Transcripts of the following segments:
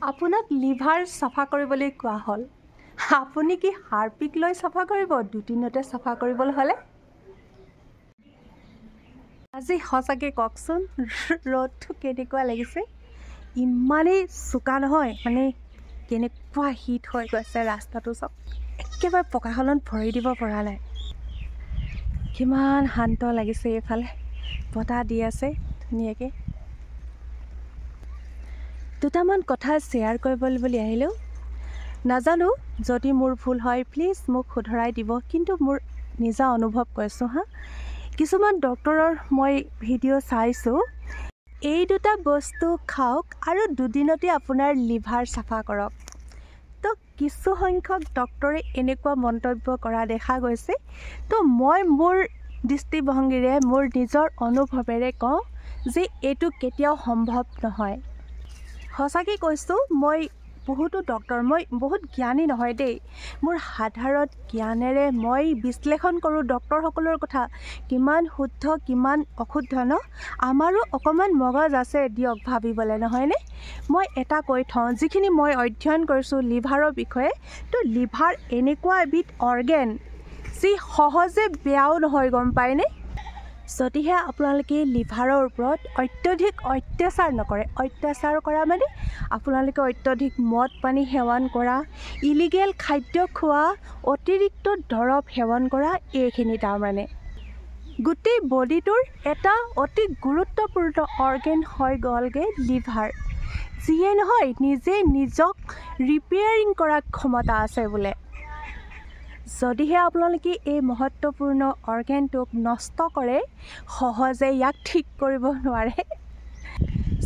আপোনাক লিভাৰ চাফা কৰিবলৈ কোৱা হ'ল। আপুনি কি হাৰপিক লৈ চাফা কৰিব দুদিনতে চাফা কৰিবলৈ হ'লে? আজি সঁচাকৈ কওকচোন ৰ'দটো কেনেকুৱা লাগিছে? ইমানেই চোকা নহয়, মানে কেনেকুৱা হিট হৈ গৈছে ৰাস্তাটো চব একেবাৰে পকাখনত ভৰি দিব পৰা নাই। কিমান শান্ত লাগিছে, এইফালে বতাহ দি আছে ধুনীয়াকৈ। দুটামান কথা শ্বেয়াৰ কৰিবলৈ বুলি আহিলোঁ। নাজানো যদি মোৰ ভুল হয় প্লিজ মোক শুধৰাই দিব, কিন্তু মোৰ নিজা অনুভৱ কৰিছোঁ কিছুমান ডক্টৰৰ মই ভিডিঅ' চাইছোঁ, এই দুটা বস্তু খাওক আৰু দুদিনতে আপোনাৰ লিভাৰ চাফা কৰক। তো কিছু সংখ্যক ডক্টৰে এনেকুৱা মন্তব্য কৰা দেখা গৈছে। তো মই মোৰ দৃষ্টিভংগীৰে মোৰ নিজৰ অনুভৱেৰে কওঁ যে এইটো কেতিয়াও সম্ভৱ নহয়। সঁচাকৈ কৈছোঁ, মই বহুতো ডক্টৰ, মই বহুত জ্ঞানী নহয় দেই, মোৰ সাধাৰণ জ্ঞানেৰে মই বিশ্লেষণ কৰোঁ ডক্টৰসকলৰ কথা, কিমান শুদ্ধ কিমান অশুদ্ধ ন। আমাৰো অকণমান মগজ আছে দিয়ক ভাবিবলৈ, নহয়নে? মই এটা কৈ থওঁ, যিখিনি মই অধ্যয়ন কৰিছোঁ লিভাৰৰ বিষয়ে, তো লিভাৰ এনেকুৱা এবিধ অৰ্গেন যি সহজে বেয়াও নহয়, গম পায়নে? যদিহে আপোনালোকে লিভাৰৰ ওপৰত অত্যধিক অত্যাচাৰ নকৰে। অত্যাচাৰ কৰা মানে আপোনালোকে অত্যধিক মদ পানী সেৱন কৰা, ইলিগেল খাদ্য খোৱা, অতিৰিক্ত দৰৱ সেৱন কৰা, এইখিনি তাৰমানে গোটেই বডিটোৰ এটা অতি গুৰুত্বপূৰ্ণ অৰ্গেন হৈ গ'লগৈ লিভাৰ, যিয়ে নহয় নিজে নিজক ৰিপেয়াৰিং কৰাৰ ক্ষমতা আছে বোলে। যদিহে আপোনালোকে এই মহত্বপূৰ্ণ অৰ্গেনটোক নষ্ট কৰে, সহজে ইয়াক ঠিক কৰিব নোৱাৰে।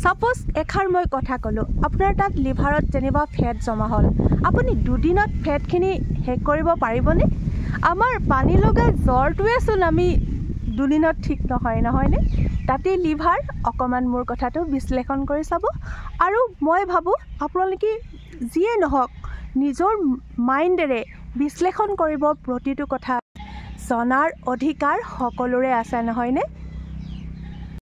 ছাপ'জ এষাৰ মই কথা ক'লোঁ, আপোনাৰ তাত লিভাৰত যেনিবা ফেট জমা হ'ল, আপুনি দুদিনত ফেটখিনি শেষ কৰিব পাৰিবনে? আমাৰ পানী লগা জ্বৰটোৱেচোন আমি দুদিনত ঠিক নহয়নে? তাতেই লিভাৰ। অকণমান মোৰ কথাটো বিশ্লেষণ কৰি চাব। আৰু মই ভাবোঁ আপোনালোকে যিয়ে নহওক নিজৰ মাইণ্ডেৰে বিশ্লেষণ কৰিব, প্ৰতিটো কথা জনাৰ অধিকাৰ সকলোৰে আছে, নহয়নে?